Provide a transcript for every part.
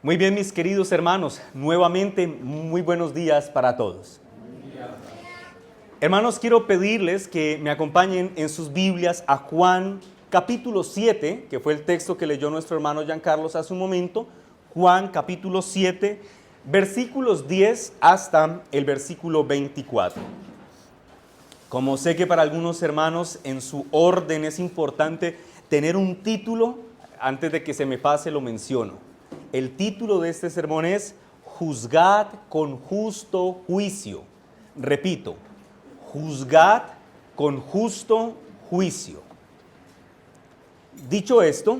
Muy bien, mis queridos hermanos, nuevamente muy buenos días para todos. Hermanos, quiero pedirles que me acompañen en sus Biblias a Juan capítulo 7, que fue el texto que leyó nuestro hermano Giancarlos hace un momento. Juan capítulo 7, versículos 10 hasta el versículo 24. Como sé que para algunos hermanos en su orden es importante tener un título, antes de que se me pase lo menciono. El título de este sermón es Juzgad con justo juicio. Repito, juzgad con justo juicio. Dicho esto,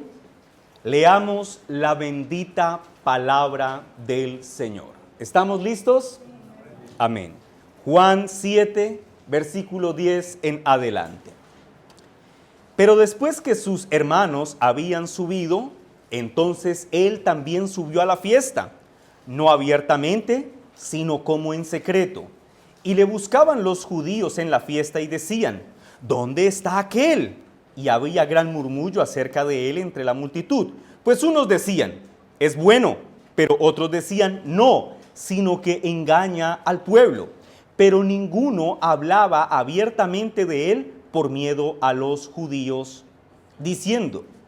leamos la bendita palabra del Señor. ¿Estamos listos? Amén. Juan 7, versículo 10 en adelante. Pero después que sus hermanos habían subido, entonces él también subió a la fiesta, no abiertamente, sino como en secreto. Y le buscaban los judíos en la fiesta y decían, ¿dónde está aquel? Y había gran murmullo acerca de él entre la multitud. Pues unos decían, es bueno, pero otros decían, no, sino que engaña al pueblo. Pero ninguno hablaba abiertamente de él por miedo a los judíos,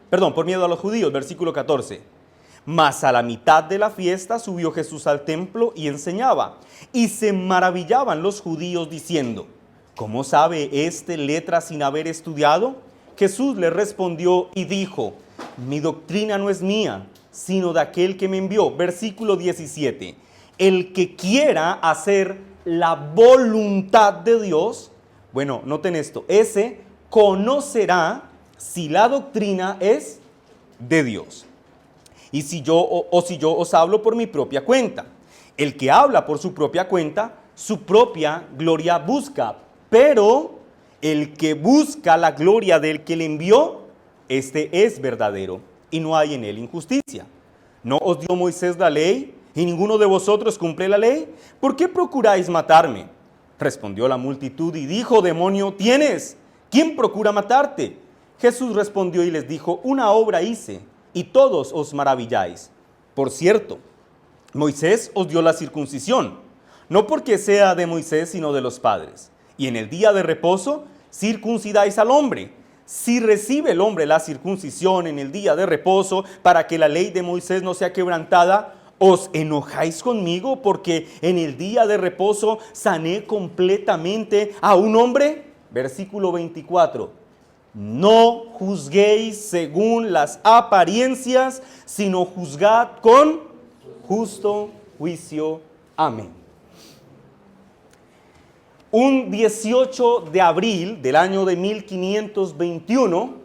por miedo a los judíos, versículo 14. Mas a la mitad de la fiesta subió Jesús al templo y enseñaba. Y se maravillaban los judíos diciendo, ¿cómo sabe este letra sin haber estudiado? Jesús le respondió y dijo, mi doctrina no es mía, sino de aquel que me envió. Versículo 17. El que quiera hacer la voluntad de Dios, bueno, noten esto, ese conocerá si la doctrina es de Dios. Y si yo os hablo por mi propia cuenta. El que habla por su propia cuenta, su propia gloria busca. Pero el que busca la gloria del que le envió, este es verdadero, y no hay en él injusticia. ¿No os dio Moisés la ley, y ninguno de vosotros cumple la ley? ¿Por qué procuráis matarme? Respondió la multitud y dijo, demonio tienes, ¿quién procura matarte? Jesús respondió y les dijo, una obra hice, y todos os maravilláis. Por cierto, Moisés os dio la circuncisión, no porque sea de Moisés, sino de los padres. Y en el día de reposo, circuncidáis al hombre. Si recibe el hombre la circuncisión en el día de reposo, para que la ley de Moisés no sea quebrantada, ¿os enojáis conmigo porque en el día de reposo sané completamente a un hombre? Versículo 24. No juzguéis según las apariencias, sino juzgad con justo juicio. Amén. Un 18 de abril del año de 1521,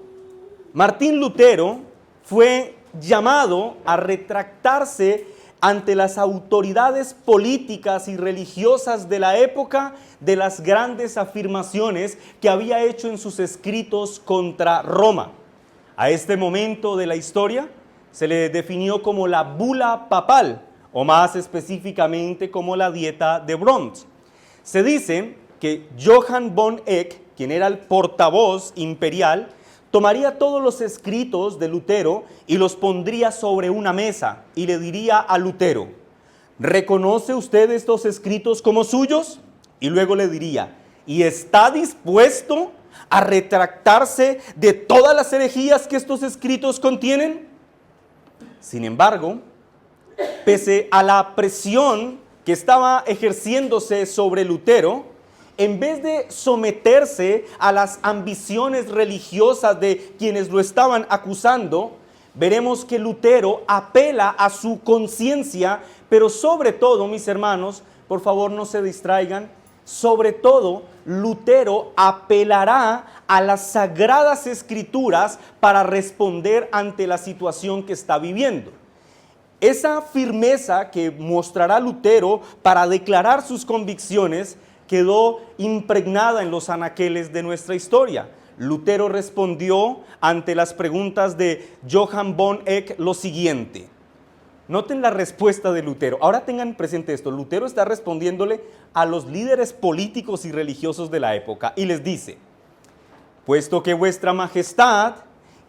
Martín Lutero fue llamado a retractarse ante las autoridades políticas y religiosas de la época de las grandes afirmaciones que había hecho en sus escritos contra Roma. A este momento de la historia se le definió como la bula papal, o más específicamente como la dieta de Worms. Se dice que Johann von Eck, quien era el portavoz imperial, tomaría todos los escritos de Lutero y los pondría sobre una mesa y le diría a Lutero, ¿reconoce usted estos escritos como suyos? Y luego le diría, ¿y está dispuesto a retractarse de todas las herejías que estos escritos contienen? Sin embargo, pese a la presión que estaba ejerciéndose sobre Lutero, en vez de someterse a las ambiciones religiosas de quienes lo estaban acusando, veremos que Lutero apela a su conciencia, pero sobre todo, mis hermanos, por favor no se distraigan, sobre todo Lutero apelará a las sagradas escrituras para responder ante la situación que está viviendo. Esa firmeza que mostrará Lutero para declarar sus convicciones quedó impregnada en los anaqueles de nuestra historia. Lutero respondió ante las preguntas de Johann von Eck lo siguiente. Noten la respuesta de Lutero. Ahora tengan presente esto. Lutero está respondiéndole a los líderes políticos y religiosos de la época y les dice, puesto que vuestra majestad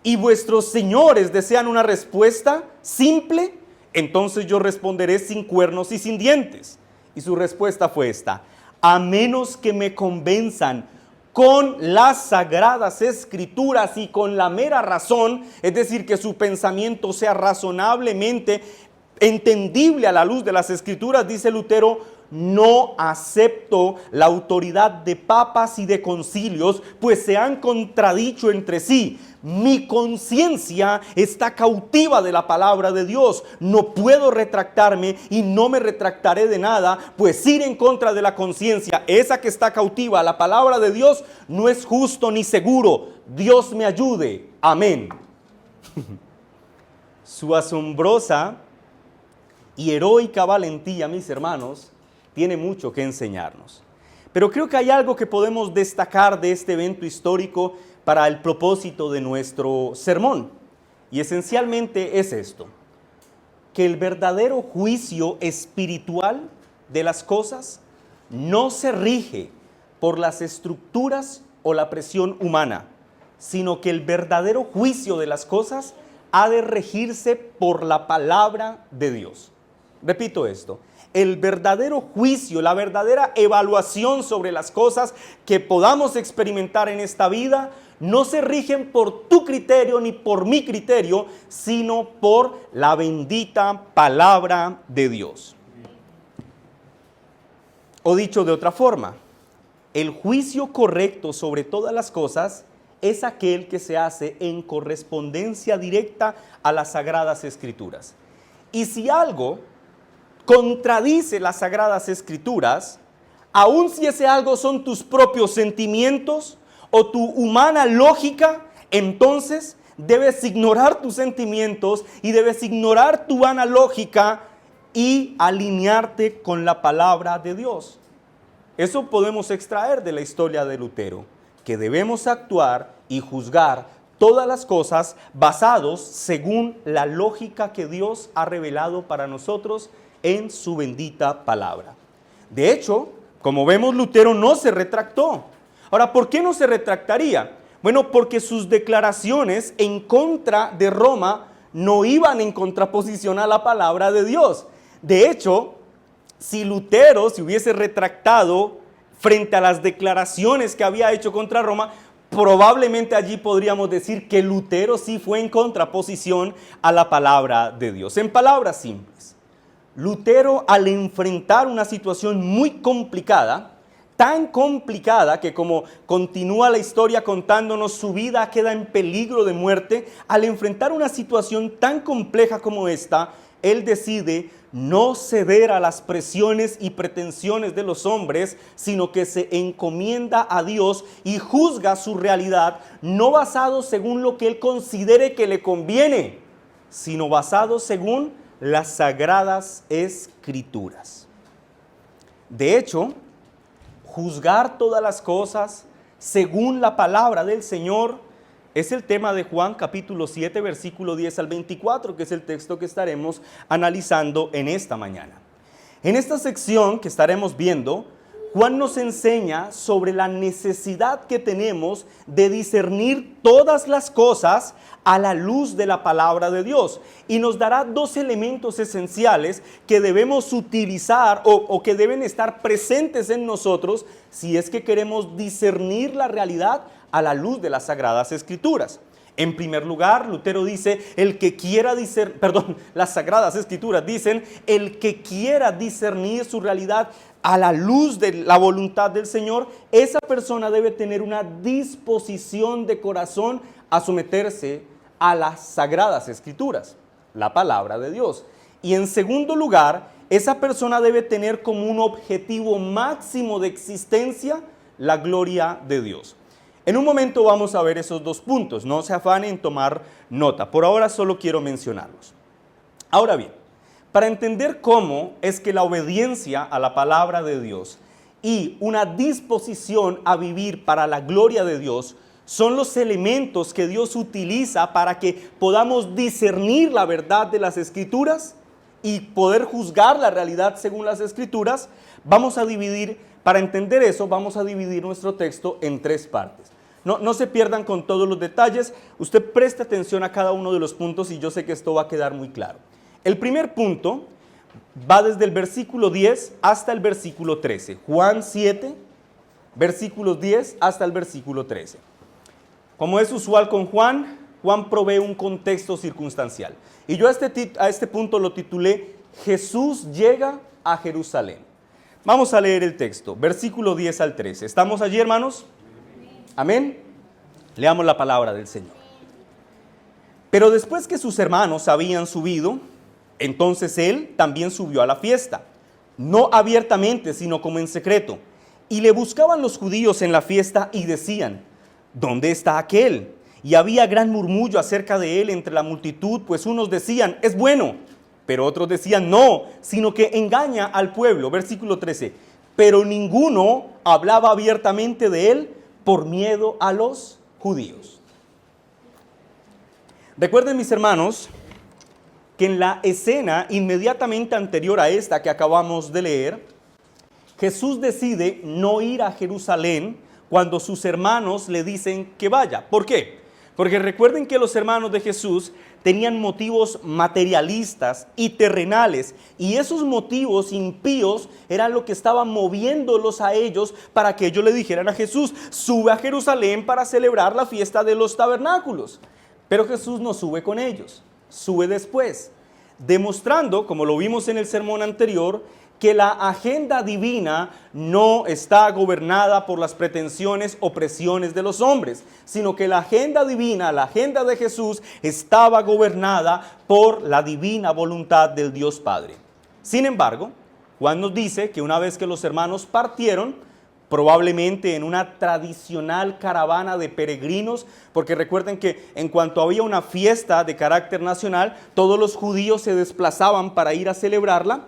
y vuestros señores desean una respuesta simple, Entonces yo responderé sin cuernos y sin dientes. Y su respuesta fue esta: a menos que me convenzan con las sagradas escrituras y con la mera razón, es decir, que su pensamiento sea razonablemente entendible a la luz de las escrituras, dice Lutero, no acepto la autoridad de papas y de concilios, pues se han contradicho entre sí. Mi conciencia está cautiva de la palabra de Dios. No puedo retractarme y no me retractaré de nada, pues ir en contra de la conciencia, esa que está cautiva a la palabra de Dios, no es justo ni seguro. Dios me ayude. Amén. Su asombrosa y heroica valentía, mis hermanos, tiene mucho que enseñarnos. Pero creo que hay algo que podemos destacar de este evento histórico para el propósito de nuestro sermón. Y esencialmente es esto: que el verdadero juicio espiritual de las cosas no se rige por las estructuras o la presión humana, sino que el verdadero juicio de las cosas ha de regirse por la palabra de Dios. Repito esto: el verdadero juicio, la verdadera evaluación sobre las cosas que podamos experimentar en esta vida, no se rigen por tu criterio ni por mi criterio, sino por la bendita palabra de Dios. O dicho de otra forma, el juicio correcto sobre todas las cosas es aquel que se hace en correspondencia directa a las Sagradas Escrituras. Y si algo contradice las Sagradas Escrituras, aun si ese algo son tus propios sentimientos o tu humana lógica, entonces debes ignorar tus sentimientos y debes ignorar tu humana lógica y alinearte con la palabra de Dios. Eso podemos extraer de la historia de Lutero, que debemos actuar y juzgar todas las cosas basados según la lógica que Dios ha revelado para nosotros en su bendita palabra. De hecho, como vemos, Lutero no se retractó. Ahora, ¿por qué no se retractaría? Bueno, porque sus declaraciones en contra de Roma no iban en contraposición a la palabra de Dios. De hecho, si Lutero se hubiese retractado frente a las declaraciones que había hecho contra Roma, probablemente allí podríamos decir que Lutero sí fue en contraposición a la palabra de Dios. En palabras simples, Lutero, al enfrentar una situación muy complicada, tan complicada que, como continúa la historia contándonos, su vida queda en peligro de muerte, al enfrentar una situación tan compleja como esta, él decide no ceder a las presiones y pretensiones de los hombres, sino que se encomienda a Dios y juzga su realidad, no basado según lo que él considere que le conviene, sino basado según las Sagradas Escrituras. De hecho, juzgar todas las cosas según la palabra del Señor es el tema de Juan capítulo 7, versículo 10 al 24, que es el texto que estaremos analizando en esta mañana. En esta sección que estaremos viendo, Juan nos enseña sobre la necesidad que tenemos de discernir todas las cosas a la luz de la palabra de Dios, y nos dará dos elementos esenciales que debemos utilizar o que deben estar presentes en nosotros si es que queremos discernir la realidad a la luz de las Sagradas Escrituras. En primer lugar, Lutero dice, las Sagradas Escrituras dicen, el que quiera discernir su realidad a la luz de la voluntad del Señor, esa persona debe tener una disposición de corazón a someterse a las Sagradas Escrituras, la palabra de Dios. Y en segundo lugar, esa persona debe tener como un objetivo máximo de existencia la gloria de Dios. En un momento vamos a ver esos dos puntos, no se afanen en tomar nota, por ahora solo quiero mencionarlos. Ahora bien, para entender cómo es que la obediencia a la palabra de Dios y una disposición a vivir para la gloria de Dios son los elementos que Dios utiliza para que podamos discernir la verdad de las Escrituras y poder juzgar la realidad según las Escrituras, para entender eso, vamos a dividir nuestro texto en tres partes. No se pierdan con todos los detalles, usted preste atención a cada uno de los puntos y yo sé que esto va a quedar muy claro. El primer punto va desde el versículo 10 hasta el versículo 13. Juan 7, versículos 10 hasta el versículo 13. Como es usual con Juan, Juan provee un contexto circunstancial. Y yo a este punto lo titulé Jesús llega a Jerusalén. Vamos a leer el texto, versículo 10 al 13. ¿Estamos allí, hermanos? Amén. Leamos la palabra del Señor. Pero después que sus hermanos habían subido, entonces él también subió a la fiesta, no abiertamente, sino como en secreto. Y le buscaban los judíos en la fiesta y decían, ¿dónde está aquel? Y había gran murmullo acerca de él entre la multitud, pues unos decían, es bueno, pero otros decían, no, sino que engaña al pueblo. Versículo 13, pero ninguno hablaba abiertamente de él por miedo a los judíos. Recuerden, mis hermanos, que en la escena inmediatamente anterior a esta que acabamos de leer, Jesús decide no ir a Jerusalén cuando sus hermanos le dicen que vaya. ¿Por qué? Porque recuerden que los hermanos de Jesús tenían motivos materialistas y terrenales, y esos motivos impíos eran lo que estaban moviéndolos a ellos para que ellos le dijeran a Jesús, sube a Jerusalén para celebrar la fiesta de los tabernáculos. Pero Jesús no sube con ellos, sube después, demostrando, como lo vimos en el sermón anterior, que la agenda divina no está gobernada por las pretensiones o presiones de los hombres, sino que la agenda divina, la agenda de Jesús, estaba gobernada por la divina voluntad del Dios Padre. Sin embargo, Juan nos dice que una vez que los hermanos partieron, probablemente en una tradicional caravana de peregrinos, porque recuerden que en cuanto había una fiesta de carácter nacional, todos los judíos se desplazaban para ir a celebrarla,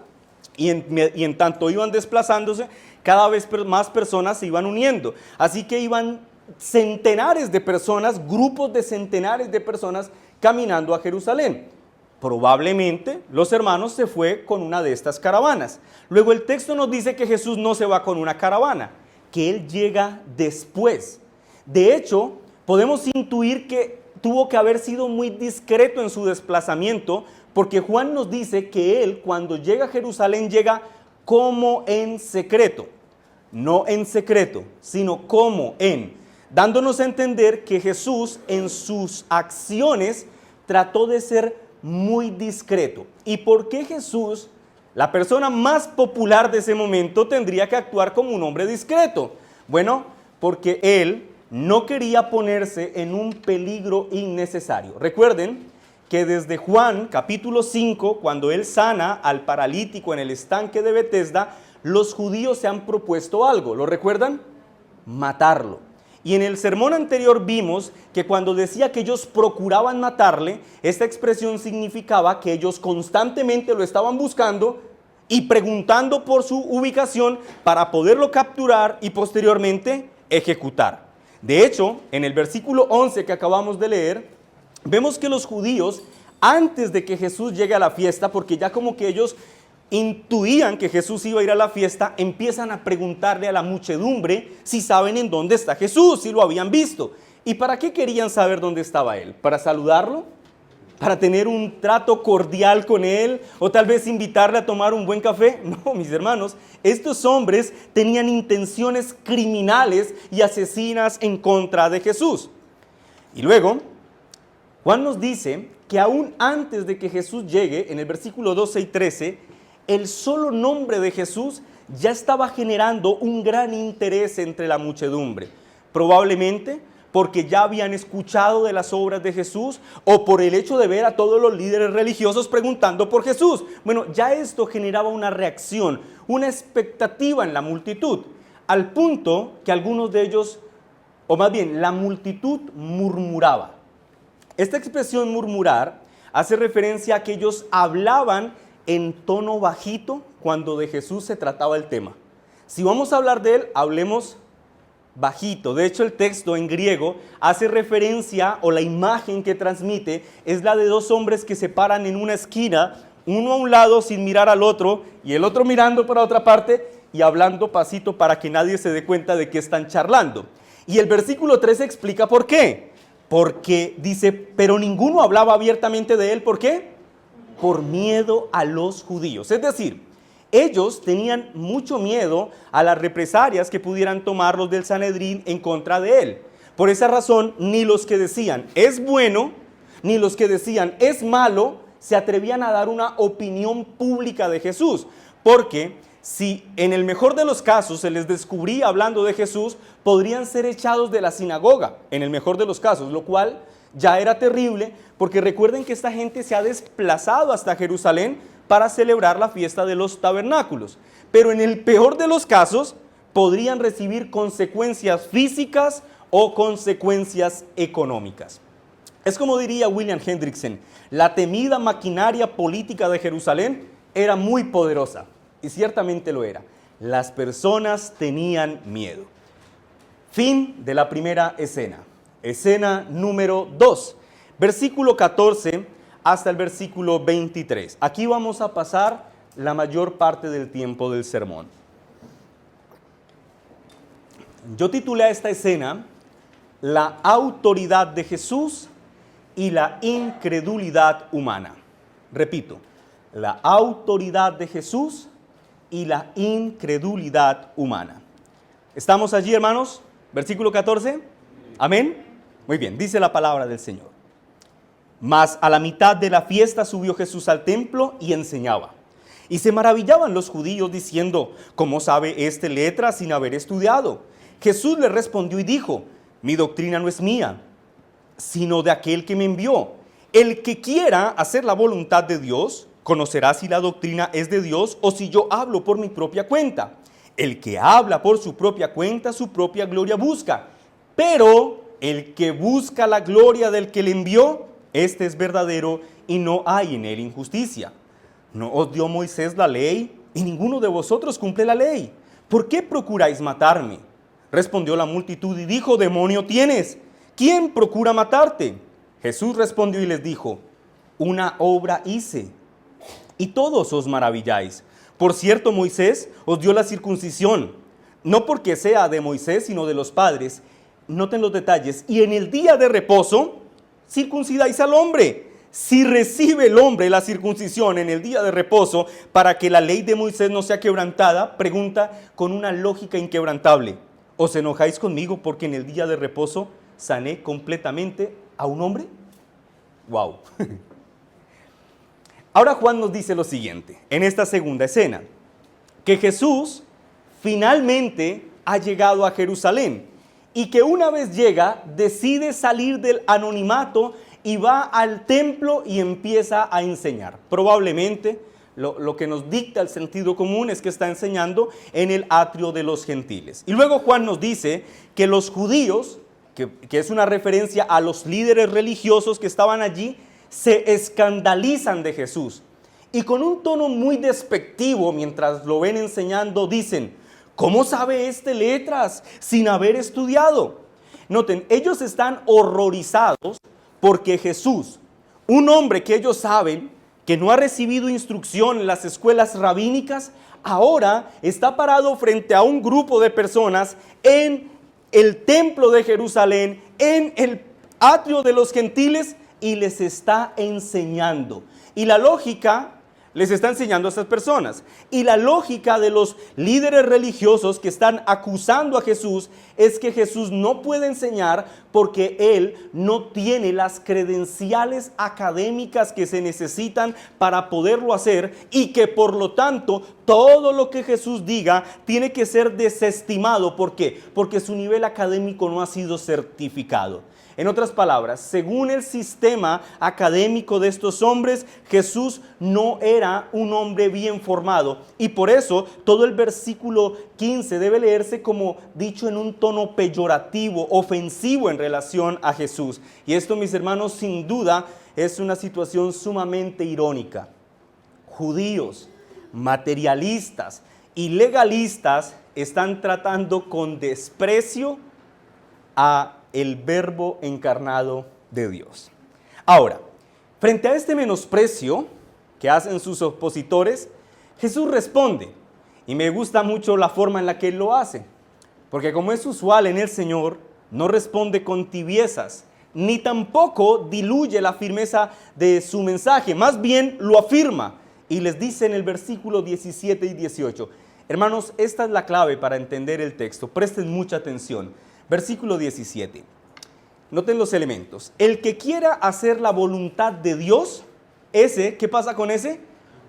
y en tanto iban desplazándose, cada vez más personas se iban uniendo. Así que iban centenares de personas, grupos de centenares de personas caminando a Jerusalén. Probablemente los hermanos se fue con una de estas caravanas. Luego el texto nos dice que Jesús no se va con una caravana, que Él llega después. De hecho, podemos intuir que tuvo que haber sido muy discreto en su desplazamiento, porque Juan nos dice que Él, cuando llega a Jerusalén, llega como en secreto. No en secreto, sino como en, dándonos a entender que Jesús en sus acciones trató de ser muy discreto. ¿Y por qué Jesús, la persona más popular de ese momento, tendría que actuar como un hombre discreto? Bueno, porque Él no quería ponerse en un peligro innecesario. Recuerden que desde Juan capítulo 5, cuando Él sana al paralítico en el estanque de Betesda, los judíos se han propuesto algo. ¿Lo recuerdan? Matarlo. Y en el sermón anterior vimos que cuando decía que ellos procuraban matarle, esta expresión significaba que ellos constantemente lo estaban buscando y preguntando por su ubicación para poderlo capturar y posteriormente ejecutar. De hecho, en el versículo 11 que acabamos de leer, vemos que los judíos, antes de que Jesús llegue a la fiesta, porque ya como que ellos intuían que Jesús iba a ir a la fiesta, empiezan a preguntarle a la muchedumbre si saben en dónde está Jesús, si lo habían visto. ¿Y para qué querían saber dónde estaba Él? ¿Para saludarlo? ¿Para tener un trato cordial con Él? ¿O tal vez invitarle a tomar un buen café? No, mis hermanos, estos hombres tenían intenciones criminales y asesinas en contra de Jesús. Y luego Juan nos dice que aún antes de que Jesús llegue, en el versículo 12 y 13, el solo nombre de Jesús ya estaba generando un gran interés entre la muchedumbre. Probablemente porque ya habían escuchado de las obras de Jesús o por el hecho de ver a todos los líderes religiosos preguntando por Jesús. Bueno, ya esto generaba una reacción, una expectativa en la multitud, al punto que algunos de ellos, o más bien la multitud, murmuraba. Esta expresión murmurar hace referencia a que ellos hablaban en tono bajito cuando de Jesús se trataba el tema. Si vamos a hablar de Él, hablemos bajito. De hecho, el texto en griego hace referencia, o la imagen que transmite, es la de dos hombres que se paran en una esquina, uno a un lado sin mirar al otro, y el otro mirando para otra parte y hablando pasito para que nadie se dé cuenta de que están charlando. Y el versículo 13 explica por qué. Porque dice, pero ninguno hablaba abiertamente de Él. ¿Por qué? por miedo a los judíos. Es decir, ellos tenían mucho miedo a las represalias que pudieran tomar los del Sanedrín en contra de él. Por esa razón, ni los que decían es bueno, ni los que decían es malo, se atrevían a dar una opinión pública de Jesús. Porque si en el mejor de los casos se les descubría hablando de Jesús, podrían ser echados de la sinagoga, en el mejor de los casos, lo cual ya era terrible, porque recuerden que esta gente se ha desplazado hasta Jerusalén para celebrar la fiesta de los tabernáculos. Pero en el peor de los casos, podrían recibir consecuencias físicas o consecuencias económicas. Es como diría William Hendrickson, la temida maquinaria política de Jerusalén era muy poderosa, y ciertamente lo era. Las personas tenían miedo. Fin de la primera escena. Escena número 2, versículo 14 hasta el versículo 23. Aquí vamos a pasar la mayor parte del tiempo del sermón. Yo titulé a esta escena La autoridad de Jesús y la incredulidad humana. Repito, la autoridad de Jesús y la incredulidad humana. ¿Estamos allí, hermanos? Versículo 14. Amén. Muy bien, dice la palabra del Señor. Mas a la mitad de la fiesta subió Jesús al templo y enseñaba. Y se maravillaban los judíos diciendo, ¿cómo sabe este letras sin haber estudiado? Jesús le respondió y dijo, mi doctrina no es mía, sino de aquel que me envió. El que quiera hacer la voluntad de Dios, conocerá si la doctrina es de Dios o si yo hablo por mi propia cuenta. El que habla por su propia cuenta, su propia gloria busca. Pero el que busca la gloria del que le envió, este es verdadero y no hay en él injusticia. ¿No os dio Moisés la ley y ninguno de vosotros cumple la ley? ¿Por qué procuráis matarme? Respondió la multitud y dijo, demonio tienes. ¿Quién procura matarte? Jesús respondió y les dijo, una obra hice y todos os maravilláis. Por cierto, Moisés os dio la circuncisión, no porque sea de Moisés, sino de los padres. Noten los detalles. Y en el día de reposo, circuncidáis al hombre. Si recibe el hombre la circuncisión en el día de reposo para que la ley de Moisés no sea quebrantada, pregunta con una lógica inquebrantable. ¿Os enojáis conmigo porque en el día de reposo sané completamente a un hombre? ¡Wow! Ahora Juan nos dice lo siguiente, en esta segunda escena, que Jesús finalmente ha llegado a Jerusalén y que una vez llega, decide salir del anonimato y va al templo y empieza a enseñar. Probablemente lo que nos dicta el sentido común es que está enseñando en el atrio de los gentiles. Y luego Juan nos dice que los judíos, que es una referencia a los líderes religiosos que estaban allí, se escandalizan de Jesús. Y con un tono muy despectivo, mientras lo ven enseñando, dicen, ¿cómo sabe este letras sin haber estudiado? Noten, ellos están horrorizados porque Jesús, un hombre que ellos saben que no ha recibido instrucción en las escuelas rabínicas, ahora está parado frente a un grupo de personas en el templo de Jerusalén, en el atrio de los gentiles, y les está enseñando. Y la lógica les está enseñando a estas personas. Y la lógica de los líderes religiosos que están acusando a Jesús es que Jesús no puede enseñar porque él no tiene las credenciales académicas que se necesitan para poderlo hacer y que por lo tanto todo lo que Jesús diga tiene que ser desestimado. ¿Por qué? Porque su nivel académico no ha sido certificado. En otras palabras, según el sistema académico de estos hombres, Jesús no era un hombre bien formado. Y por eso todo el versículo 15 debe leerse como dicho en un tono peyorativo, ofensivo en relación a Jesús. Y esto, mis hermanos, sin duda es una situación sumamente irónica. Judíos, materialistas y legalistas están tratando con desprecio a el Verbo encarnado de Dios. Ahora, frente a este menosprecio que hacen sus opositores, Jesús responde, y me gusta mucho la forma en la que él lo hace, porque como es usual en el Señor, no responde con tibiezas, ni tampoco diluye la firmeza de su mensaje, más bien lo afirma y les dice en el versículo 17 y 18. Hermanos, esta es la clave para entender el texto, presten mucha atención. Versículo 17, noten los elementos. El que quiera hacer la voluntad de Dios, ese, ¿qué pasa con ese?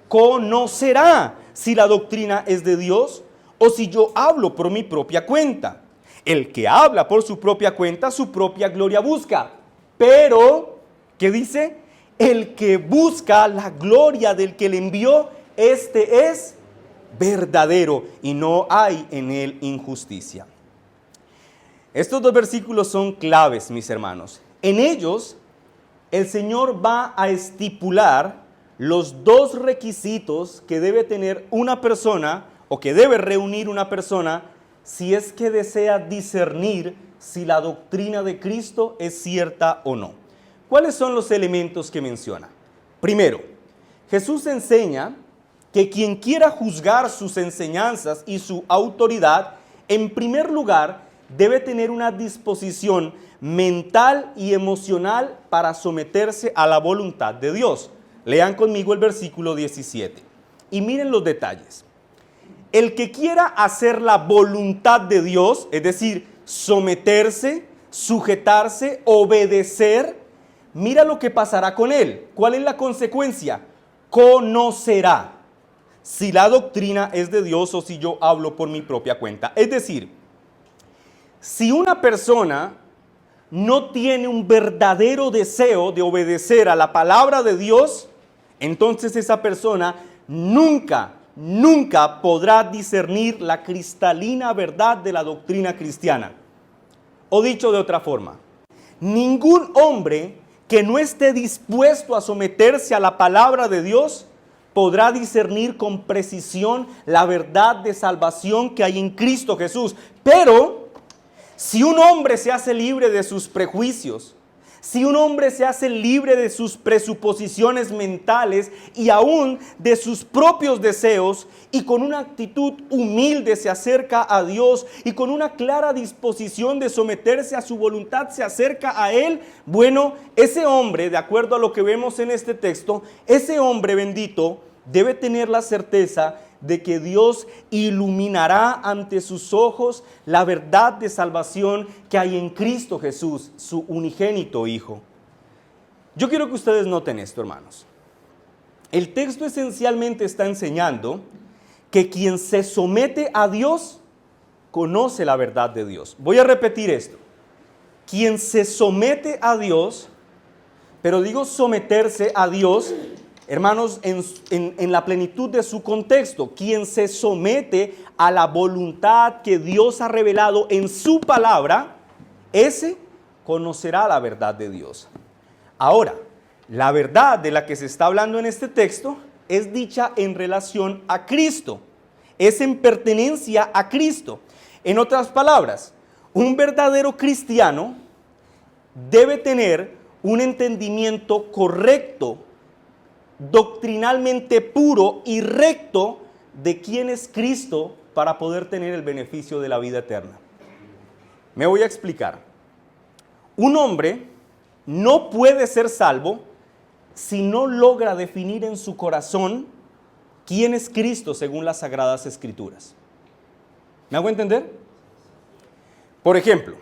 Conocerá si la doctrina es de Dios o si yo hablo por mi propia cuenta. El que habla por su propia cuenta, su propia gloria busca. Pero, ¿qué dice? El que busca la gloria del que le envió, este es verdadero y no hay en él injusticia. Estos dos versículos son claves, mis hermanos. En ellos, el Señor va a estipular los dos requisitos que debe tener una persona o que debe reunir una persona si es que desea discernir si la doctrina de Cristo es cierta o no. ¿Cuáles son los elementos que menciona? Primero, Jesús enseña que quien quiera juzgar sus enseñanzas y su autoridad, en primer lugar, debe tener una disposición mental y emocional para someterse a la voluntad de Dios. Lean conmigo el versículo 17 y miren los detalles. El que quiera hacer la voluntad de Dios, es decir, someterse, sujetarse, obedecer, mira lo que pasará con él. ¿Cuál es la consecuencia? Conocerá si la doctrina es de Dios o si yo hablo por mi propia cuenta. Es decir, si una persona no tiene un verdadero deseo de obedecer a la palabra de Dios, entonces esa persona nunca podrá discernir la cristalina verdad de la doctrina cristiana. O dicho de otra forma, ningún hombre que no esté dispuesto a someterse a la palabra de Dios podrá discernir con precisión la verdad de salvación que hay en Cristo Jesús. Pero si un hombre se hace libre de sus prejuicios, si un hombre se hace libre de sus presuposiciones mentales y aún de sus propios deseos y con una actitud humilde se acerca a Dios y con una clara disposición de someterse a su voluntad se acerca a Él, bueno, ese hombre, de acuerdo a lo que vemos en este texto, ese hombre bendito debe tener la certeza de que Dios iluminará ante sus ojos la verdad de salvación que hay en Cristo Jesús, su unigénito Hijo. Yo quiero que ustedes noten esto, hermanos. El texto esencialmente está enseñando que quien se somete a Dios conoce la verdad de Dios. Voy a repetir esto. Quien se somete a Dios, pero digo someterse a Dios, hermanos, en la plenitud de su contexto, quien se somete a la voluntad que Dios ha revelado en su palabra, ese conocerá la verdad de Dios. Ahora, la verdad de la que se está hablando en este texto es dicha en relación a Cristo, es en pertenencia a Cristo. En otras palabras, un verdadero cristiano debe tener un entendimiento correcto, doctrinalmente puro y recto de quién es Cristo para poder tener el beneficio de la vida eterna. Me voy a explicar. Un hombre no puede ser salvo si no logra definir en su corazón quién es Cristo según las Sagradas Escrituras. ¿Me hago entender? Por ejemplo,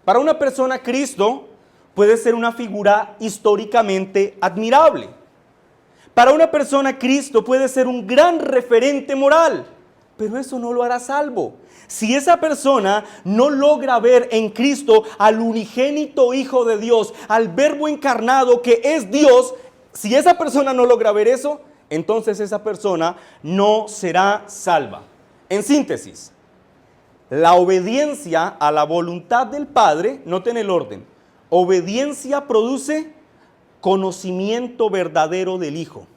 para una persona Cristo puede ser una figura históricamente admirable. Para una persona Cristo puede ser un gran referente moral, pero eso no lo hará salvo. Si esa persona no logra ver en Cristo al unigénito Hijo de Dios, al Verbo encarnado que es Dios, si esa persona no logra ver eso, entonces esa persona no será salva. En síntesis, la obediencia a la voluntad del Padre, noten el orden, obediencia produce conocimiento verdadero del Hijo.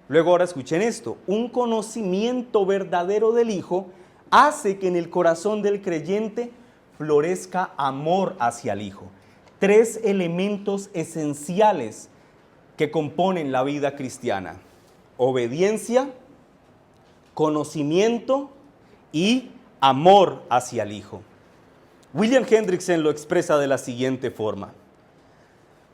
Luego ahora escuchen esto, un conocimiento verdadero del Hijo hace que en el corazón del creyente florezca amor hacia el Hijo. 3 elementos esenciales que componen la vida cristiana: obediencia, conocimiento y amor hacia el Hijo. William Hendrickson lo expresa de la siguiente forma: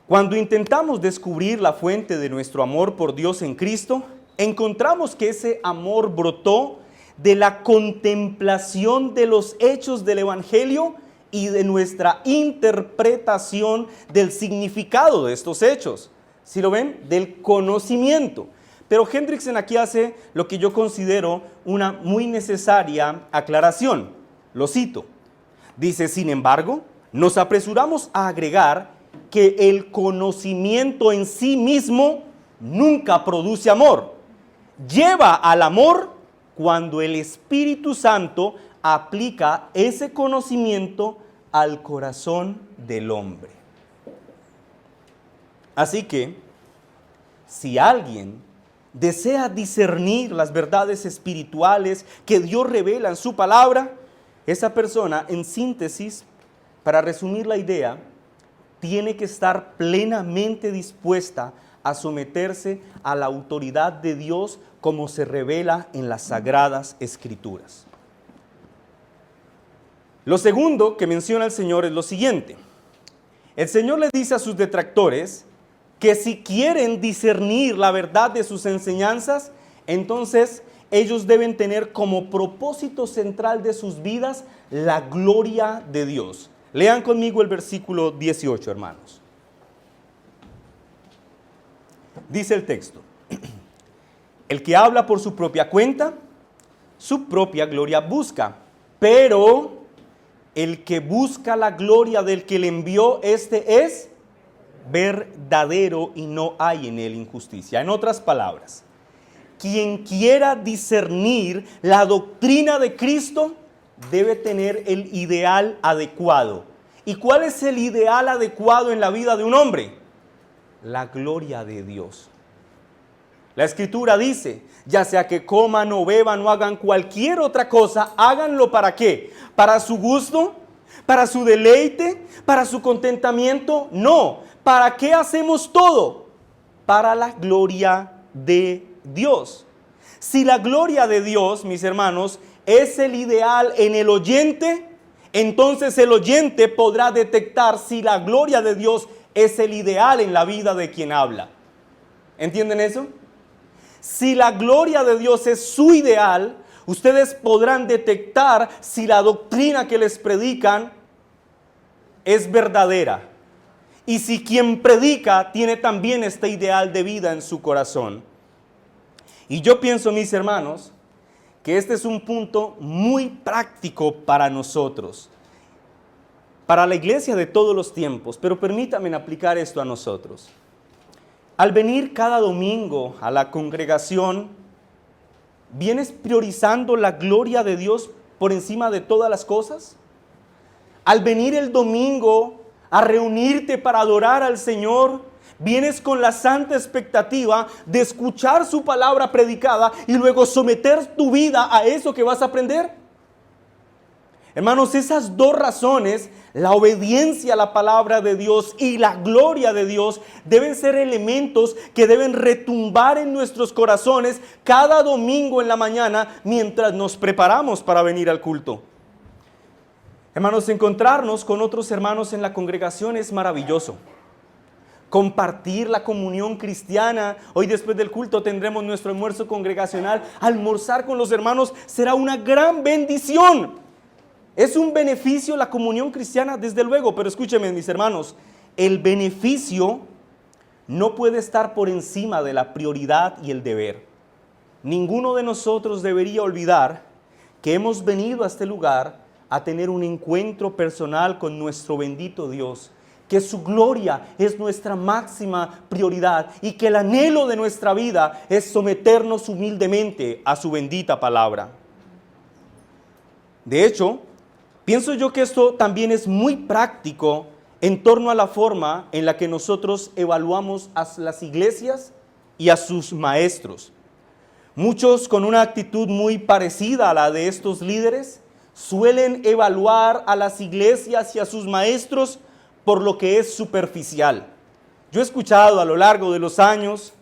Cuando intentamos descubrir la fuente de nuestro amor por Dios en Cristo, encontramos que ese amor brotó de la contemplación de los hechos del Evangelio y de nuestra interpretación del significado de estos hechos. ¿Sí lo ven? Del conocimiento. Pero Hendrickson aquí hace lo que yo considero una muy necesaria aclaración. Lo cito. Dice, sin embargo, nos apresuramos a agregar que el conocimiento en sí mismo nunca produce amor. Lleva al amor cuando el Espíritu Santo aplica ese conocimiento al corazón del hombre. Así que, si alguien desea discernir las verdades espirituales que Dios revela en su palabra, esa persona, en síntesis, para resumir la idea, tiene que estar plenamente dispuesta a someterse a la autoridad de Dios como se revela en las Sagradas Escrituras. Lo segundo que menciona el Señor es lo siguiente. El Señor le dice a sus detractores que si quieren discernir la verdad de sus enseñanzas, entonces ellos deben tener como propósito central de sus vidas la gloria de Dios. Lean conmigo el versículo 18, hermanos. Dice el texto: el que habla por su propia cuenta, su propia gloria busca, pero el que busca la gloria del que le envió, este es verdadero y no hay en él injusticia. En otras palabras, quien quiera discernir la doctrina de Cristo debe tener el ideal adecuado. ¿Y cuál es el ideal adecuado en la vida de un hombre? La gloria de Dios. La Escritura dice, ya sea que coman o beban o hagan cualquier otra cosa, háganlo ¿para qué? ¿Para su gusto? ¿Para su deleite? ¿Para su contentamiento? No. ¿Para qué hacemos todo? Para la gloria de Dios. Si la gloria de Dios, mis hermanos, es el ideal en el oyente, entonces el oyente podrá detectar si la gloria de Dios es el ideal en la vida de quien habla. ¿Entienden eso? Si la gloria de Dios es su ideal, ustedes podrán detectar si la doctrina que les predican es verdadera. Y si quien predica tiene también este ideal de vida en su corazón. Y yo pienso, mis hermanos, que este es un punto muy práctico para nosotros, para la iglesia de todos los tiempos, pero permítanme aplicar esto a nosotros. Al venir cada domingo a la congregación, ¿vienes priorizando la gloria de Dios por encima de todas las cosas? Al venir el domingo a reunirte para adorar al Señor, vienes con la santa expectativa de escuchar su palabra predicada y luego someter tu vida a eso que vas a aprender. Hermanos, esas dos razones, la obediencia a la palabra de Dios y la gloria de Dios, deben ser elementos que deben retumbar en nuestros corazones cada domingo en la mañana mientras nos preparamos para venir al culto. Hermanos, encontrarnos con otros hermanos en la congregación es maravilloso. Compartir la comunión cristiana. Hoy después del culto tendremos nuestro almuerzo congregacional. Almorzar con los hermanos será una gran bendición. Es un beneficio la comunión cristiana, desde luego, pero escúchenme, mis hermanos, el beneficio no puede estar por encima de la prioridad y el deber. Ninguno de nosotros debería olvidar que hemos venido a este lugar a tener un encuentro personal con nuestro bendito Dios, que su gloria es nuestra máxima prioridad y que el anhelo de nuestra vida es someternos humildemente a su bendita palabra. De hecho, pienso yo que esto también es muy práctico en torno a la forma en la que nosotros evaluamos a las iglesias y a sus maestros. Muchos, con una actitud muy parecida a la de estos líderes, suelen evaluar a las iglesias y a sus maestros por lo que es superficial. Yo he escuchado a lo largo de los años,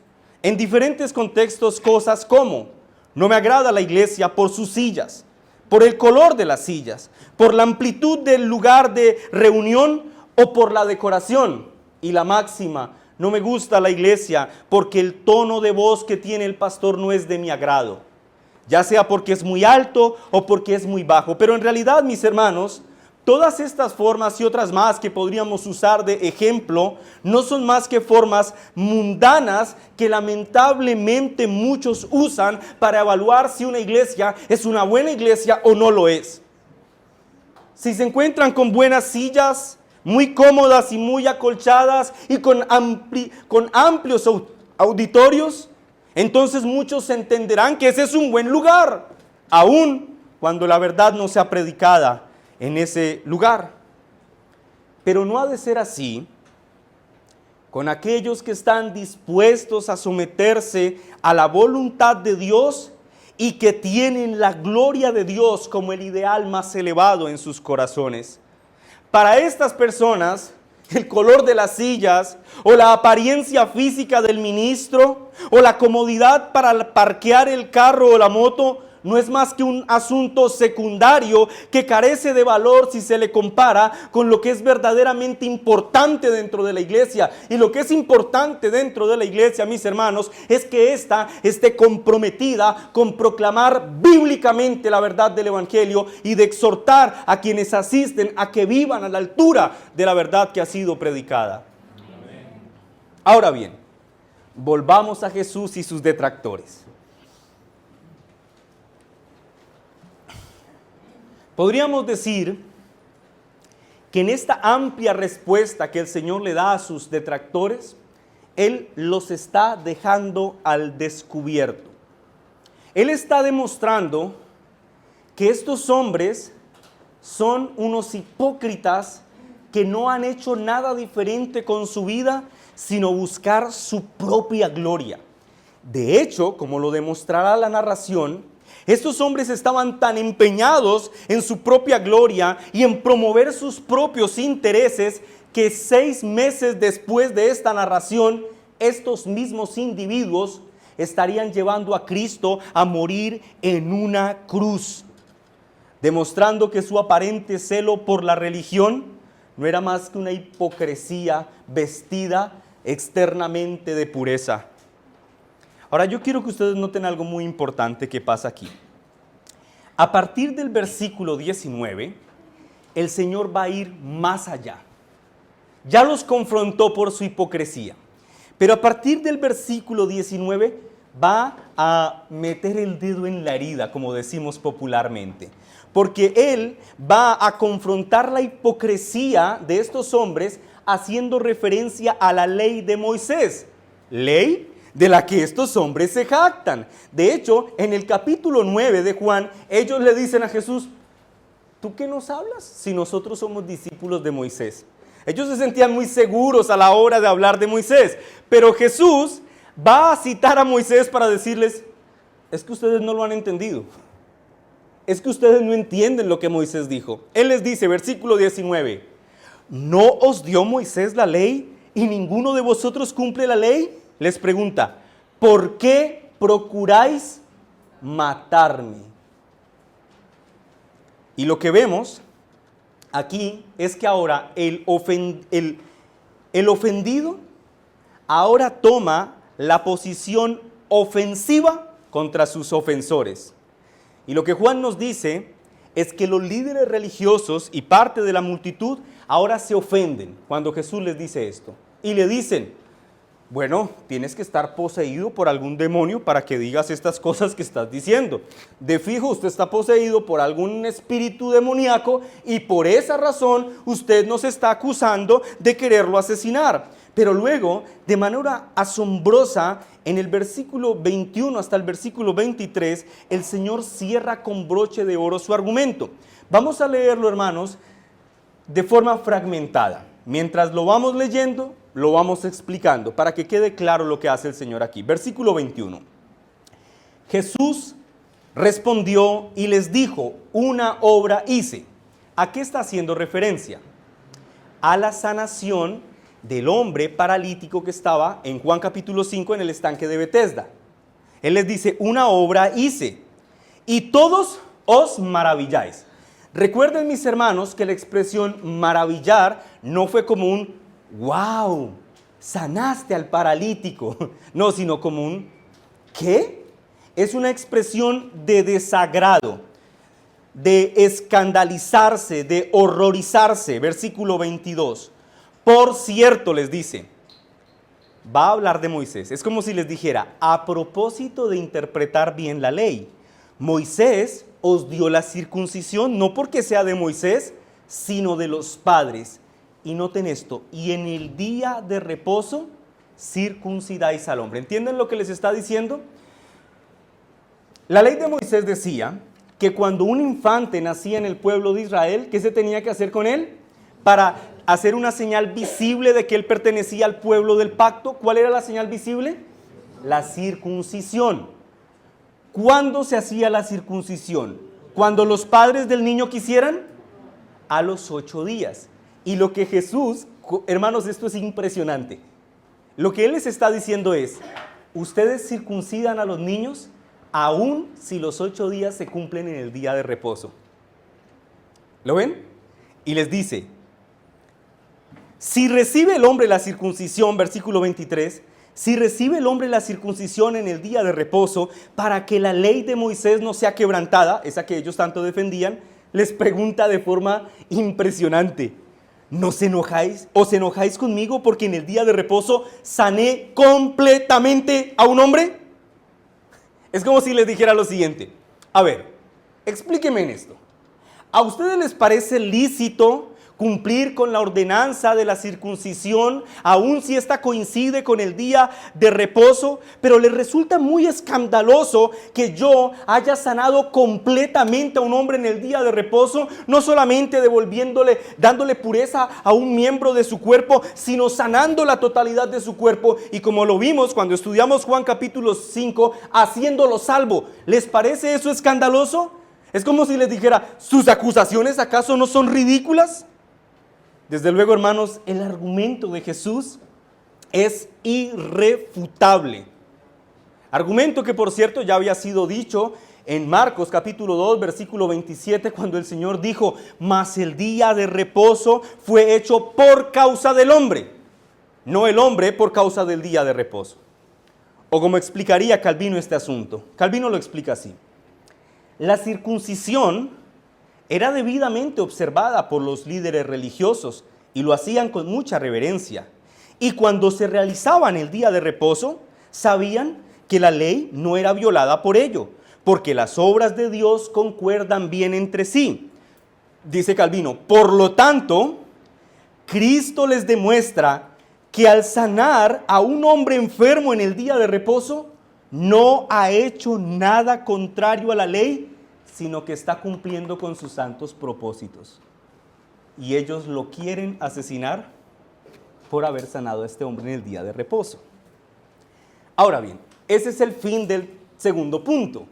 en diferentes contextos, cosas como: no me agrada la iglesia por sus sillas, por el color de las sillas, por la amplitud del lugar de reunión o por la decoración. Y la máxima: no me gusta la iglesia porque el tono de voz que tiene el pastor no es de mi agrado, ya sea porque es muy alto o porque es muy bajo. Pero en realidad, mis hermanos, todas estas formas y otras más que podríamos usar de ejemplo no son más que formas mundanas que lamentablemente muchos usan para evaluar si una iglesia es una buena iglesia o no lo es. Si se encuentran con buenas sillas, muy cómodas y muy acolchadas y con amplios auditorios, entonces muchos entenderán que ese es un buen lugar, aun cuando la verdad no sea predicada en ese lugar. Pero no ha de ser así con aquellos que están dispuestos a someterse a la voluntad de Dios y que tienen la gloria de Dios como el ideal más elevado en sus corazones. Para estas personas, el color de las sillas o la apariencia física del ministro o la comodidad para parquear el carro o la moto no es más que un asunto secundario que carece de valor si se le compara con lo que es verdaderamente importante dentro de la iglesia. Y lo que es importante dentro de la iglesia, mis hermanos, es que ésta esté comprometida con proclamar bíblicamente la verdad del evangelio y de exhortar a quienes asisten a que vivan a la altura de la verdad que ha sido predicada. Amén. Ahora bien, volvamos a Jesús y sus detractores. Podríamos decir que en esta amplia respuesta que el Señor le da a sus detractores, Él los está dejando al descubierto. Él está demostrando que estos hombres son unos hipócritas que no han hecho nada diferente con su vida, sino buscar su propia gloria. De hecho, como lo demostrará la narración, estos hombres estaban tan empeñados en su propia gloria y en promover sus propios intereses que 6 meses después de esta narración, estos mismos individuos estarían llevando a Cristo a morir en una cruz, demostrando que su aparente celo por la religión no era más que una hipocresía vestida externamente de pureza. Ahora yo quiero que ustedes noten algo muy importante que pasa aquí. A partir del versículo 19, el Señor va a ir más allá. Ya los confrontó por su hipocresía, pero a partir del versículo 19 va a meter el dedo en la herida, como decimos popularmente, porque Él va a confrontar la hipocresía de estos hombres haciendo referencia a la ley de Moisés, ley de la que estos hombres se jactan. De hecho, en el capítulo 9 de Juan, ellos le dicen a Jesús: ¿tú qué nos hablas si nosotros somos discípulos de Moisés? Ellos se sentían muy seguros a la hora de hablar de Moisés, pero Jesús va a citar a Moisés para decirles: es que ustedes no lo han entendido. Es que ustedes no entienden lo que Moisés dijo. Él les dice, versículo 19, ¿no os dio Moisés la ley y ninguno de vosotros cumple la ley? Les pregunta, ¿por qué procuráis matarme? Y lo que vemos aquí es que ahora el ofendido ahora toma la posición ofensiva contra sus ofensores. Y lo que Juan nos dice es que los líderes religiosos y parte de la multitud ahora se ofenden cuando Jesús les dice esto. Y le dicen: bueno, tienes que estar poseído por algún demonio para que digas estas cosas que estás diciendo. De fijo, usted está poseído por algún espíritu demoníaco y por esa razón usted nos está acusando de quererlo asesinar. Pero luego, de manera asombrosa, en el versículo 21 hasta el versículo 23, el Señor cierra con broche de oro su argumento. Vamos a leerlo, hermanos, de forma fragmentada. Mientras lo vamos leyendo, lo vamos explicando para que quede claro lo que hace el Señor aquí. Versículo 21. Jesús respondió y les dijo: una obra hice. ¿A qué está haciendo referencia? A la sanación del hombre paralítico que estaba en Juan capítulo 5 en el estanque de Betesda. Él les dice: una obra hice y todos os maravilláis. Recuerden, mis hermanos, que la expresión maravillar no fue como un wow, sanaste al paralítico. No, sino como un, ¿qué? Es una expresión de desagrado, de escandalizarse, de horrorizarse. Versículo 22. Por cierto, les dice, va a hablar de Moisés. Es como si les dijera, a propósito de interpretar bien la ley, Moisés os dio la circuncisión, no porque sea de Moisés, sino de los padres. Y noten esto, y en el día de reposo circuncidáis al hombre. ¿Entienden lo que les está diciendo? La ley de Moisés decía que cuando un infante nacía en el pueblo de Israel, ¿qué se tenía que hacer con él? Para hacer una señal visible de que él pertenecía al pueblo del pacto. ¿Cuál era la señal visible? La circuncisión. ¿Cuándo se hacía la circuncisión? ¿Cuando los padres del niño quisieran? A los 8 días. Y lo que Jesús, hermanos, esto es impresionante. Lo que Él les está diciendo es, ustedes circuncidan a los niños aun si los 8 días se cumplen en el día de reposo. ¿Lo ven? Y les dice, si recibe el hombre la circuncisión, versículo 23, si recibe el hombre la circuncisión en el día de reposo, para que la ley de Moisés no sea quebrantada, esa que ellos tanto defendían, les pregunta de forma impresionante, ¿no os enojáis conmigo porque en el día de reposo sané completamente a un hombre? Es como si les dijera lo siguiente, a ver, explíquenme en esto. ¿A ustedes les parece lícito cumplir con la ordenanza de la circuncisión, aun si esta coincide con el día de reposo? Pero les resulta muy escandaloso que yo haya sanado completamente a un hombre en el día de reposo, no solamente dándole pureza a un miembro de su cuerpo, sino sanando la totalidad de su cuerpo, y como lo vimos cuando estudiamos Juan capítulo 5, haciéndolo salvo. ¿Les parece eso escandaloso? Es como si les dijera, ¿sus acusaciones acaso no son ridículas? Desde luego, hermanos, el argumento de Jesús es irrefutable. Argumento que, por cierto, ya había sido dicho en Marcos capítulo 2, versículo 27, cuando el Señor dijo, mas el día de reposo fue hecho por causa del hombre, no el hombre por causa del día de reposo. O como explicaría Calvino este asunto. Calvino lo explica así. La circuncisión era debidamente observada por los líderes religiosos y lo hacían con mucha reverencia. Y cuando se realizaba en el día de reposo, sabían que la ley no era violada por ello, porque las obras de Dios concuerdan bien entre sí. Dice Calvino, por lo tanto, Cristo les demuestra que al sanar a un hombre enfermo en el día de reposo, no ha hecho nada contrario a la ley, sino que está cumpliendo con sus santos propósitos. Y ellos lo quieren asesinar por haber sanado a este hombre en el día de reposo. Ahora bien, ese es el fin del segundo punto.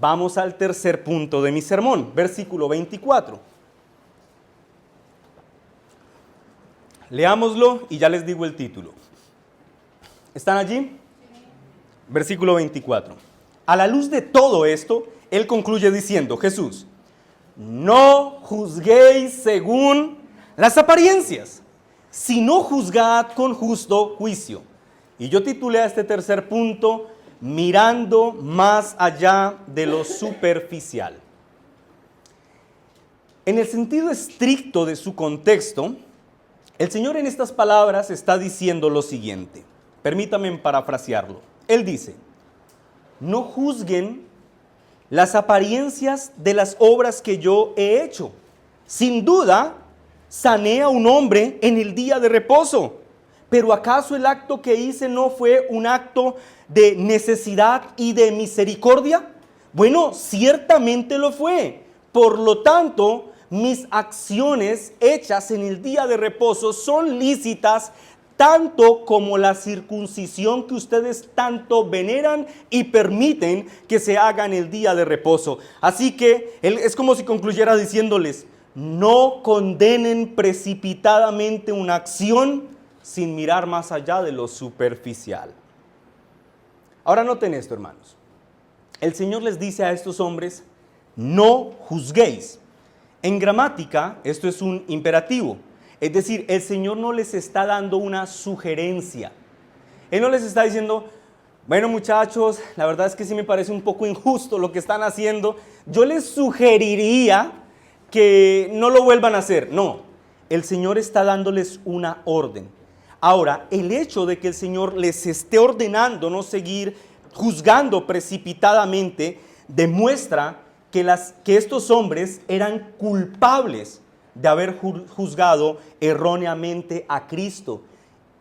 Vamos al tercer punto de mi sermón, versículo 24. Leámoslo y ya les digo el título. ¿Están allí? Versículo 24. A la luz de todo esto, él concluye diciendo, Jesús, no juzguéis según las apariencias, sino juzgad con justo juicio. Y yo titulé a este tercer punto, mirando más allá de lo superficial. En el sentido estricto de su contexto, el Señor en estas palabras está diciendo lo siguiente. Permítanme parafrasearlo. Él dice, no juzguen las apariencias de las obras que yo he hecho. Sin duda, sané a un hombre en el día de reposo. Pero ¿acaso el acto que hice no fue un acto de necesidad y de misericordia? Bueno, ciertamente lo fue. Por lo tanto, mis acciones hechas en el día de reposo son lícitas, tanto como la circuncisión que ustedes tanto veneran y permiten que se haga en el día de reposo. Así que él es como si concluyera diciéndoles, no condenen precipitadamente una acción sin mirar más allá de lo superficial. Ahora noten esto, hermanos. El Señor les dice a estos hombres, no juzguéis. En gramática, esto es un imperativo. Es decir, el Señor no les está dando una sugerencia. Él no les está diciendo, bueno muchachos, la verdad es que sí me parece un poco injusto lo que están haciendo. Yo les sugeriría que no lo vuelvan a hacer. No, el Señor está dándoles una orden. Ahora, el hecho de que el Señor les esté ordenando no seguir juzgando precipitadamente demuestra que estos hombres eran culpables de haber juzgado erróneamente a Cristo.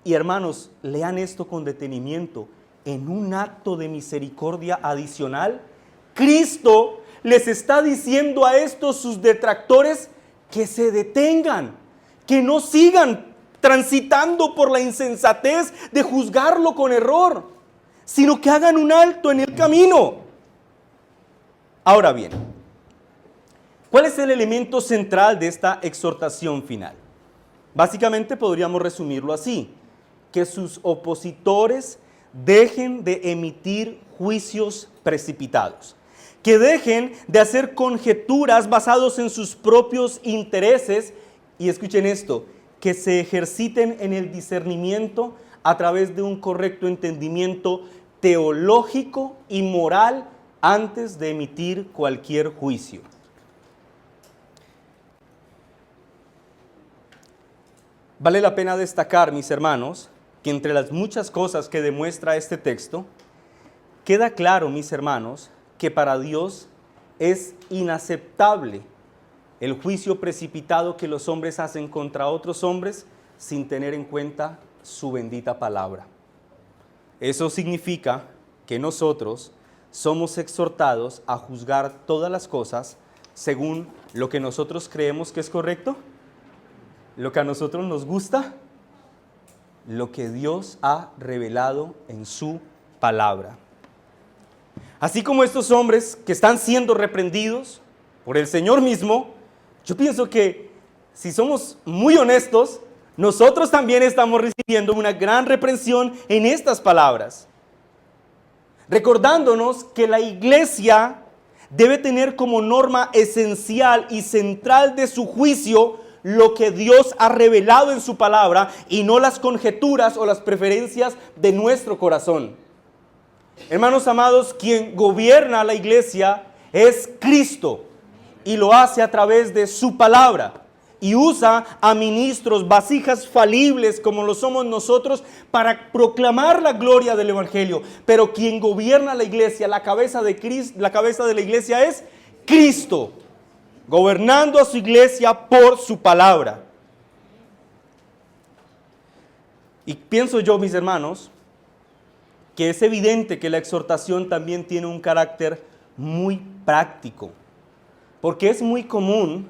Y hermanos, lean esto con detenimiento. En un acto de misericordia adicional, Cristo les está diciendo a estos sus detractores que se detengan, que no sigan transitando por la insensatez de juzgarlo con error, sino que hagan un alto en el camino. Ahora bien, ¿cuál es el elemento central de esta exhortación final? Básicamente podríamos resumirlo así: que sus opositores dejen de emitir juicios precipitados, que dejen de hacer conjeturas basados en sus propios intereses y escuchen esto, que se ejerciten en el discernimiento a través de un correcto entendimiento teológico y moral antes de emitir cualquier juicio. Vale la pena destacar, mis hermanos, que entre las muchas cosas que demuestra este texto, queda claro, mis hermanos, que para Dios es inaceptable el juicio precipitado que los hombres hacen contra otros hombres sin tener en cuenta su bendita palabra. Eso significa que nosotros somos exhortados a juzgar todas las cosas según lo que nosotros creemos que es correcto, lo que a nosotros nos gusta, lo que Dios ha revelado en su palabra. Así como estos hombres que están siendo reprendidos por el Señor mismo, yo pienso que si somos muy honestos, nosotros también estamos recibiendo una gran reprensión en estas palabras, recordándonos que la iglesia debe tener como norma esencial y central de su juicio lo que Dios ha revelado en su palabra y no las conjeturas o las preferencias de nuestro corazón. Hermanos amados, quien gobierna la iglesia es Cristo y lo hace a través de su palabra y usa a ministros, vasijas falibles como lo somos nosotros para proclamar la gloria del evangelio. Pero quien gobierna la iglesia, la cabeza de la iglesia es Cristo, gobernando a su iglesia por su palabra. Y pienso yo, mis hermanos, que es evidente que la exhortación también tiene un carácter muy práctico, porque es muy común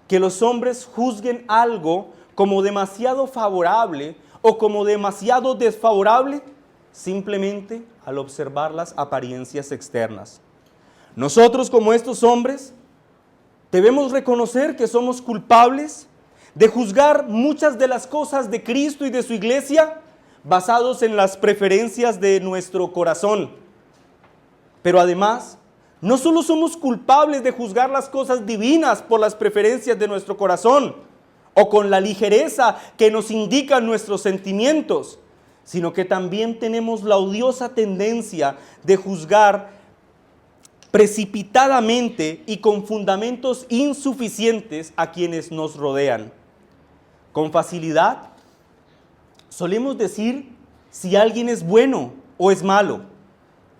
que los hombres juzguen algo como demasiado favorable o como demasiado desfavorable simplemente al observar las apariencias externas. Nosotros, como estos hombres, debemos reconocer que somos culpables de juzgar muchas de las cosas de Cristo y de su iglesia basados en las preferencias de nuestro corazón. Pero además, no solo somos culpables de juzgar las cosas divinas por las preferencias de nuestro corazón o con la ligereza que nos indican nuestros sentimientos, sino que también tenemos la odiosa tendencia de juzgar precipitadamente y con fundamentos insuficientes a quienes nos rodean. Con facilidad solemos decir si alguien es bueno o es malo,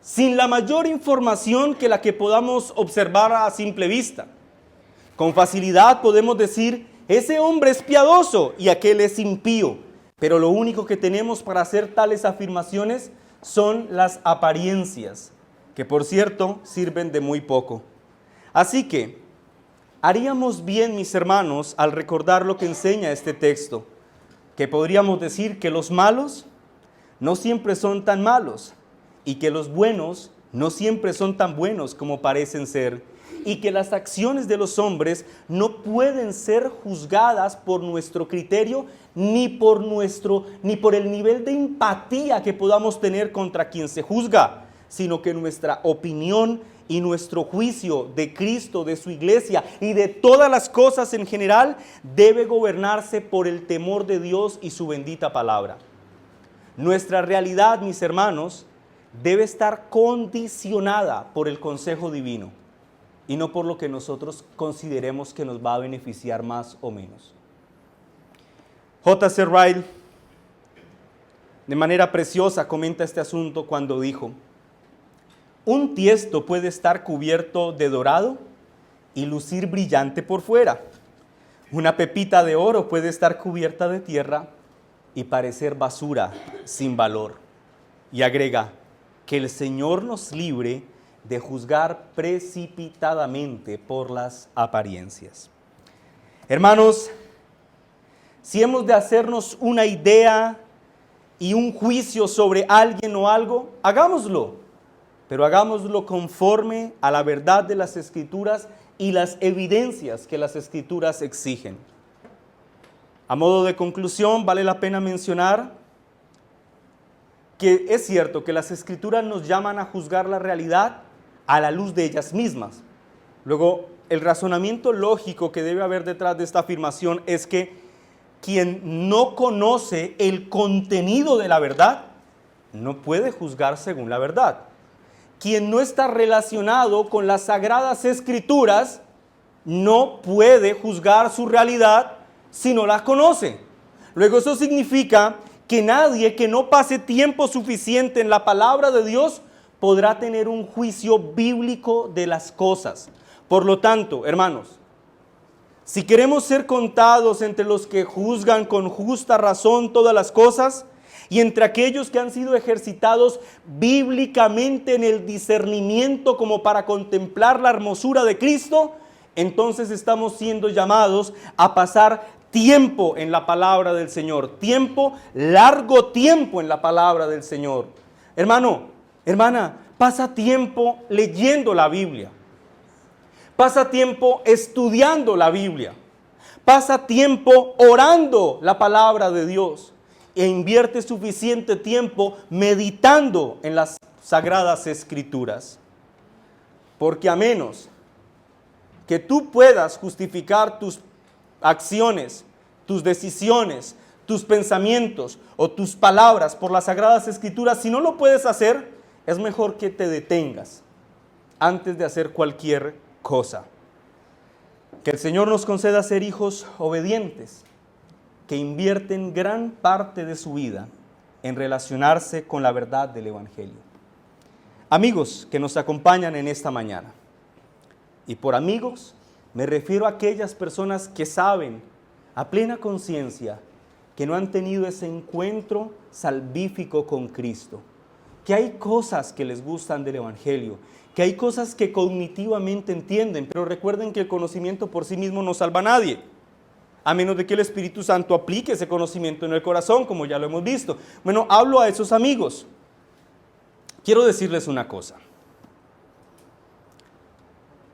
sin la mayor información que la que podamos observar a simple vista. Con facilidad podemos decir, ese hombre es piadoso y aquel es impío, pero lo único que tenemos para hacer tales afirmaciones son las apariencias, que por cierto sirven de muy poco. Así que, haríamos bien, mis hermanos, al recordar lo que enseña este texto, que podríamos decir que los malos no siempre son tan malos, y que los buenos no siempre son tan buenos como parecen ser, y que las acciones de los hombres no pueden ser juzgadas por nuestro criterio ni por el nivel de empatía que podamos tener contra quien se juzga, sino que nuestra opinión y nuestro juicio de Cristo, de su iglesia y de todas las cosas en general debe gobernarse por el temor de Dios y su bendita palabra. Nuestra realidad, mis hermanos, debe estar condicionada por el consejo divino y no por lo que nosotros consideremos que nos va a beneficiar más o menos. J.C. Ryle, de manera preciosa, comenta este asunto cuando dijo: un tiesto puede estar cubierto de dorado y lucir brillante por fuera. Una pepita de oro puede estar cubierta de tierra y parecer basura sin valor. Y agrega: que el Señor nos libre de juzgar precipitadamente por las apariencias. Hermanos, si hemos de hacernos una idea y un juicio sobre alguien o algo, hagámoslo, pero hagámoslo conforme a la verdad de las Escrituras y las evidencias que las Escrituras exigen. A modo de conclusión, vale la pena mencionar que es cierto que las Escrituras nos llaman a juzgar la realidad a la luz de ellas mismas. Luego, el razonamiento lógico que debe haber detrás de esta afirmación es que quien no conoce el contenido de la verdad no puede juzgar según la verdad. Quien no está relacionado con las sagradas Escrituras no puede juzgar su realidad si no la conoce. Luego, eso significa que nadie que no pase tiempo suficiente en la palabra de Dios podrá tener un juicio bíblico de las cosas. Por lo tanto, hermanos, si queremos ser contados entre los que juzgan con justa razón todas las cosas y entre aquellos que han sido ejercitados bíblicamente en el discernimiento como para contemplar la hermosura de Cristo, entonces estamos siendo llamados a pasar tiempo en la palabra del Señor, largo tiempo en la palabra del Señor. Hermano, hermana, pasa tiempo leyendo la Biblia. Pasa tiempo estudiando la Biblia. Pasa tiempo orando la palabra de Dios. E invierte suficiente tiempo meditando en las sagradas Escrituras. Porque a menos que tú puedas justificar tus acciones, tus decisiones, tus pensamientos o tus palabras por las sagradas Escrituras, si no lo puedes hacer, es mejor que te detengas antes de hacer cualquier cosa. Que el Señor nos conceda ser hijos obedientes, que invierten gran parte de su vida en relacionarse con la verdad del Evangelio. Amigos que nos acompañan en esta mañana, y por amigos me refiero a aquellas personas que saben a plena conciencia que no han tenido ese encuentro salvífico con Cristo, que hay cosas que les gustan del Evangelio, que hay cosas que cognitivamente entienden, pero recuerden que el conocimiento por sí mismo no salva a nadie, a menos de que el Espíritu Santo aplique ese conocimiento en el corazón, como ya lo hemos visto. Bueno, hablo a esos amigos. Quiero decirles una cosa.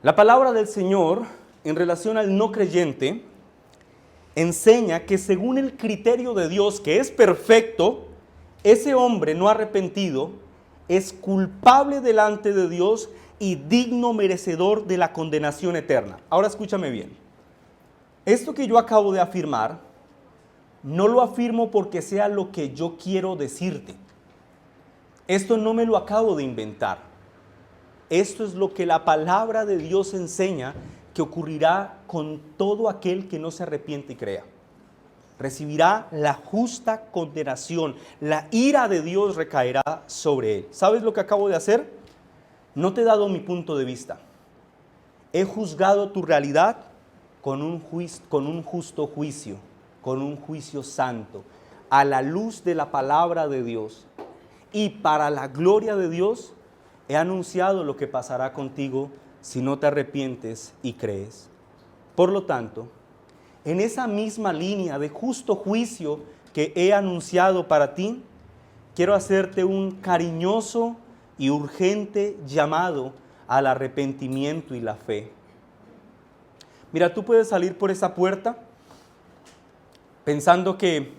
La palabra del Señor, en relación al no creyente, enseña que según el criterio de Dios, que es perfecto, ese hombre no arrepentido es culpable delante de Dios y digno merecedor de la condenación eterna. Ahora escúchame bien. Esto que yo acabo de afirmar, no lo afirmo porque sea lo que yo quiero decirte. Esto no me lo acabo de inventar. Esto es lo que la palabra de Dios enseña que ocurrirá con todo aquel que no se arrepiente y crea. Recibirá la justa condenación, la ira de Dios recaerá sobre él. ¿Sabes lo que acabo de hacer? No te he dado mi punto de vista. He juzgado tu realidad con un justo juicio, con un juicio santo, a la luz de la palabra de Dios. Y para la gloria de Dios, he anunciado lo que pasará contigo si no te arrepientes y crees. Por lo tanto, en esa misma línea de justo juicio que he anunciado para ti, quiero hacerte un cariñoso y urgente llamado al arrepentimiento y la fe. Mira, tú puedes salir por esa puerta pensando que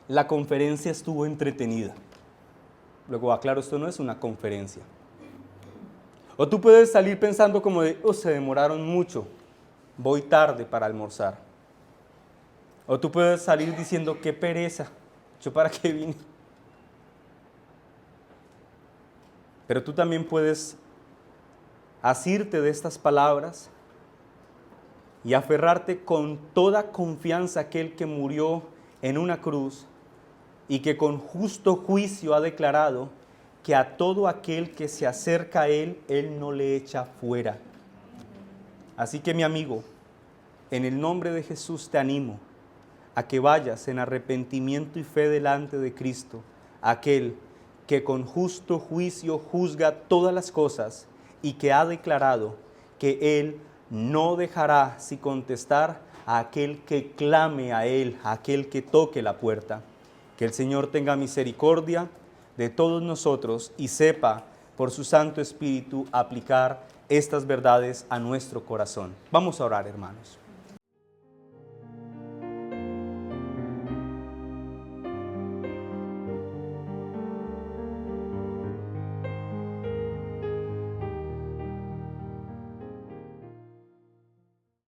la conferencia estuvo entretenida. Luego aclaro, esto no es una conferencia. O tú puedes salir pensando como de, oh, se demoraron mucho, voy tarde para almorzar. O tú puedes salir diciendo, qué pereza, ¿yo para qué vine? Pero tú también puedes asirte de estas palabras y aferrarte con toda confianza a aquel que murió en una cruz y que con justo juicio ha declarado que a todo aquel que se acerca a Él, Él no le echa fuera. Así que mi amigo, en el nombre de Jesús te animo a que vayas en arrepentimiento y fe delante de Cristo, aquel que con justo juicio juzga todas las cosas y que ha declarado que Él no dejará sin contestar a aquel que clame a Él, a aquel que toque la puerta. Que el Señor tenga misericordia de todos nosotros y sepa por su Santo Espíritu aplicar estas verdades a nuestro corazón. Vamos a orar, hermanos.